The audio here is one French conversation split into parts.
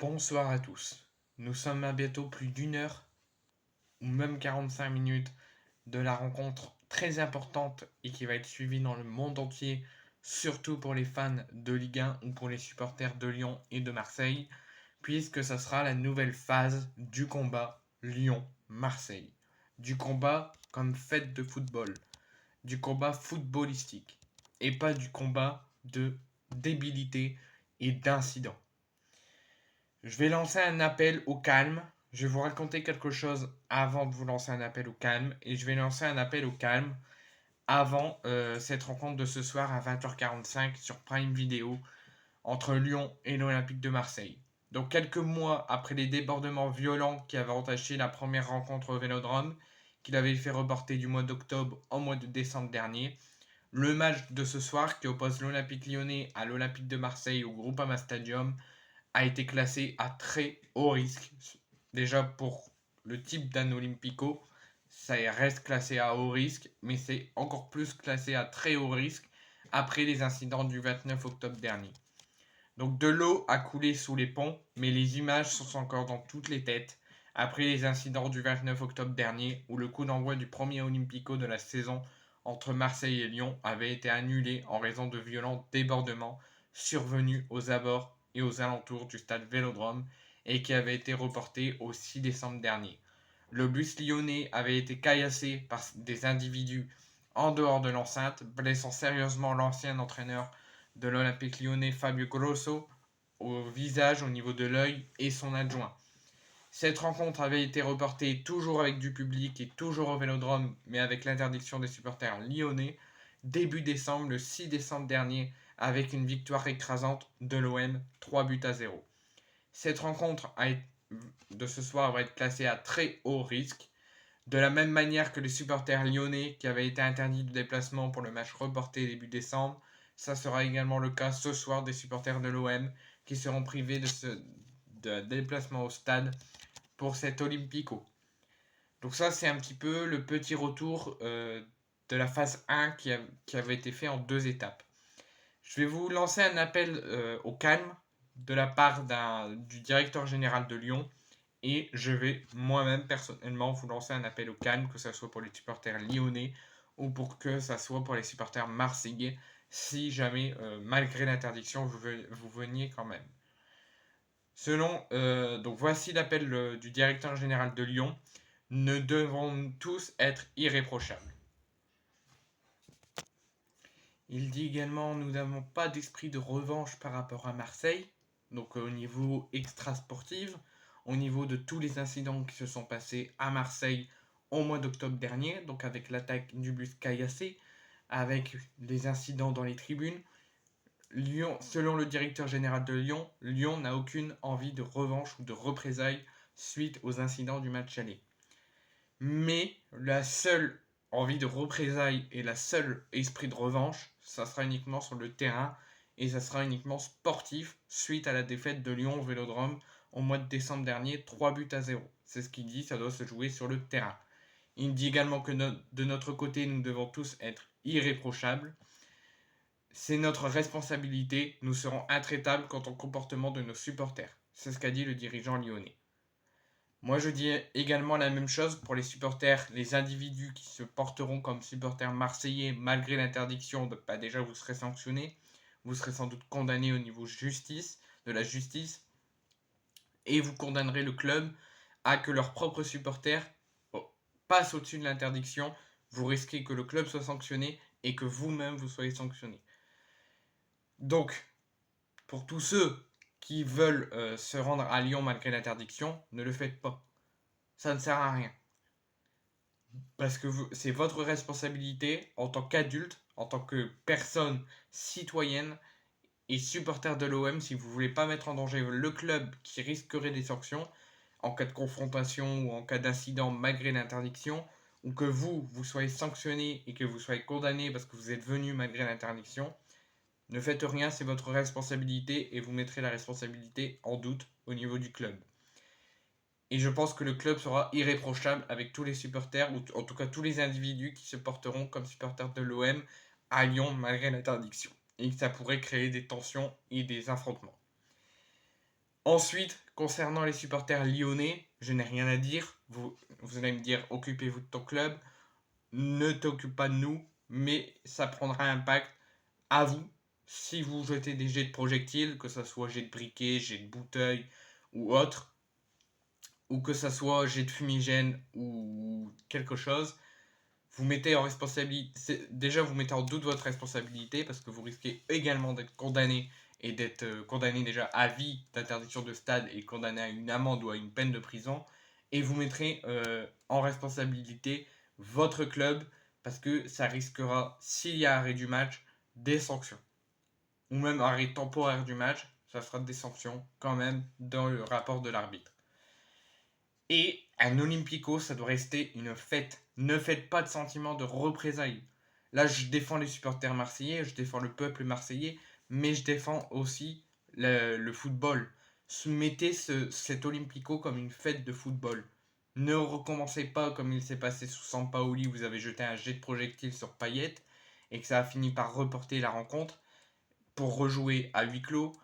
Bonsoir à tous. Nous sommes à bientôt plus d'une heure ou même 45 minutes de la rencontre très importante et qui va être suivie dans le monde entier, surtout pour les fans de Ligue 1 ou pour les supporters de Lyon et de Marseille, puisque ça sera la nouvelle phase du combat Lyon-Marseille. Du combat comme fête de football, du combat footballistique et pas du combat de débilité et d'incident. Je vais lancer un appel au calme. Je vais vous raconter quelque chose avant de vous lancer un appel au calme. Et je vais lancer un appel au calme avant cette rencontre de ce soir à 20h45 sur Prime Video entre Lyon et l'Olympique de Marseille. Donc quelques mois après les débordements violents qui avaient entaché la première rencontre au Vélodrome, qu'il avait fait reporter du mois d'octobre au mois de décembre dernier, le match de ce soir qui oppose l'Olympique lyonnais à l'Olympique de Marseille au Groupama Stadium a été classé à très haut risque. Déjà pour le type d'un Olympico, ça reste classé à haut risque, mais c'est encore plus classé à très haut risque après les incidents du 29 octobre dernier. Donc de l'eau a coulé sous les ponts, mais les images sont encore dans toutes les têtes après les incidents du 29 octobre dernier où le coup d'envoi du premier Olympico de la saison entre Marseille et Lyon avait été annulé en raison de violents débordements survenus aux abords et aux alentours du stade Vélodrome et qui avait été reporté au 6 décembre dernier. Le bus lyonnais avait été caillassé par des individus en dehors de l'enceinte, blessant sérieusement l'ancien entraîneur de l'Olympique lyonnais Fabio Grosso au visage, au niveau de l'œil et son adjoint. Cette rencontre avait été reportée toujours avec du public et toujours au Vélodrome, mais avec l'interdiction des supporters lyonnais, début décembre, le 6 décembre dernier, avec une victoire écrasante de l'OM, 3 buts à 0. Cette rencontre de ce soir va être classée à très haut risque, de la même manière que les supporters lyonnais qui avaient été interdits de déplacement pour le match reporté début décembre, ça sera également le cas ce soir des supporters de l'OM qui seront privés de déplacement au stade pour cet Olympico. Donc ça, c'est un petit peu le petit retour de la phase 1 qui avait été fait en 2 étapes. Je vais vous lancer un appel au calme de la part du directeur général de Lyon et je vais moi-même personnellement vous lancer un appel au calme, que ce soit pour les supporters lyonnais ou pour que ce soit pour les supporters marseillais, si jamais, malgré l'interdiction, vous veniez quand même. Donc voici l'appel du directeur général de Lyon. Nous devons tous être irréprochables. Il dit également nous n'avons pas d'esprit de revanche par rapport à Marseille, donc au niveau extra-sportif, au niveau de tous les incidents qui se sont passés à Marseille au mois d'octobre dernier, donc avec l'attaque du bus caillassé, avec les incidents dans les tribunes. Lyon, selon le directeur général de Lyon, Lyon n'a aucune envie de revanche ou de représailles suite aux incidents du match aller. Mais la seule envie de représailles et la seule esprit de revanche, ça sera uniquement sur le terrain et ça sera uniquement sportif suite à la défaite de Lyon au Vélodrome au mois de décembre dernier, 3 buts à 0. C'est ce qu'il dit, ça doit se jouer sur le terrain. Il dit également que de notre côté, nous devons tous être irréprochables. C'est notre responsabilité, nous serons intraitables quant au comportement de nos supporters. C'est ce qu'a dit le dirigeant lyonnais. Moi, je dis également la même chose pour les supporters, les individus qui se porteront comme supporters marseillais malgré l'interdiction. Déjà, vous serez sanctionnés, vous serez sans doute condamnés au niveau de la justice, et vous condamnerez le club à que leurs propres supporters passent au-dessus de l'interdiction. Vous risquez que le club soit sanctionné et que vous-même vous soyez sanctionné. Donc, pour tous ceux qui veulent se rendre à Lyon malgré l'interdiction, ne le faites pas. Ça ne sert à rien. Parce que c'est votre responsabilité en tant qu'adulte, en tant que personne citoyenne et supporter de l'OM, si vous ne voulez pas mettre en danger le club qui risquerait des sanctions en cas de confrontation ou en cas d'incident malgré l'interdiction, ou que vous soyez sanctionné et que vous soyez condamné parce que vous êtes venu malgré l'interdiction, ne faites rien, c'est votre responsabilité et vous mettrez la responsabilité en doute au niveau du club. Et je pense que le club sera irréprochable avec tous les supporters, ou en tout cas tous les individus qui se porteront comme supporters de l'OM à Lyon malgré l'interdiction. Et que ça pourrait créer des tensions et des affrontements. Ensuite, Concernant les supporters lyonnais, je n'ai rien à dire. Vous allez me dire, occupez-vous de ton club, ne t'occupe pas de nous, mais ça prendra un impact à vous. Si vous jetez des jets de projectiles, que ce soit jet de briquet, jet de bouteille ou autre, ou que ce soit jet de fumigène ou quelque chose, vous mettez en responsabilité. Déjà, vous mettez en doute votre responsabilité parce que vous risquez également d'être condamné et d'être condamné déjà à vie d'interdiction de stade et condamné à une amende ou à une peine de prison. Et vous mettrez en responsabilité votre club parce que ça risquera, s'il y a arrêt du match, des sanctions. Ou même arrêt temporaire du match, ça sera des sanctions quand même dans le rapport de l'arbitre. Et un Olympico, ça doit rester une fête. Ne faites pas de sentiment de représailles. Là, je défends les supporters marseillais, je défends le peuple marseillais, mais je défends aussi le football. Mettez cet Olympico comme une fête de football. Ne recommencez pas comme il s'est passé sous Sampaoli, vous avez jeté un jet de projectile sur Payet et que ça a fini par reporter la rencontre pour rejouer à huis clos.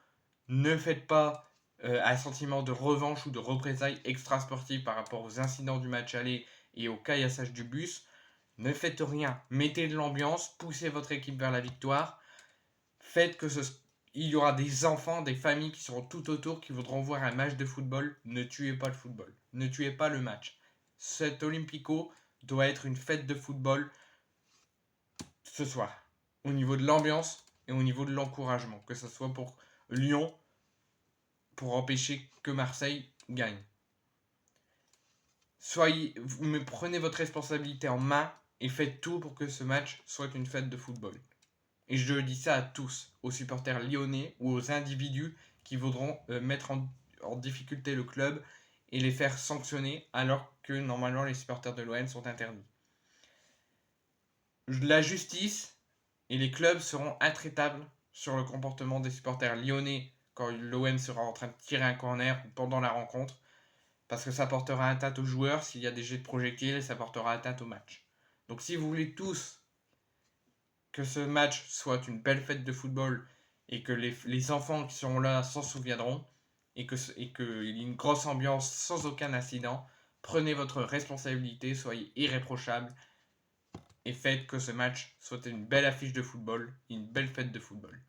Ne faites pas un sentiment de revanche ou de représailles extra-sportives par rapport aux incidents du match aller et au caillassage du bus. Ne faites rien. Mettez de l'ambiance, poussez votre équipe vers la victoire. Faites que il y aura des enfants, des familles qui seront tout autour, qui voudront voir un match de football. Ne tuez pas le football. Ne tuez pas le match. Cet Olympico doit être une fête de football ce soir. Au niveau de l'ambiance et au niveau de l'encouragement. Que ce soit pour Lyon, pour empêcher que Marseille gagne. Prenez votre responsabilité en main et faites tout pour que ce match soit une fête de football. Et je dis ça à tous, aux supporters lyonnais ou aux individus qui voudront mettre en difficulté le club et les faire sanctionner alors que normalement les supporters de l'OM sont interdits. La justice et les clubs seront intraitables sur le comportement des supporters lyonnais quand l'OM sera en train de tirer un corner ou pendant la rencontre. Parce que ça portera atteinte aux joueurs s'il y a des jets de projectiles et ça portera atteinte au match. Donc si vous voulez tous que ce match soit une belle fête de football et que les enfants qui seront là s'en souviendront et qu'il y ait une grosse ambiance sans aucun incident, prenez votre responsabilité, soyez irréprochables et faites que ce match soit une belle affiche de football, une belle fête de football.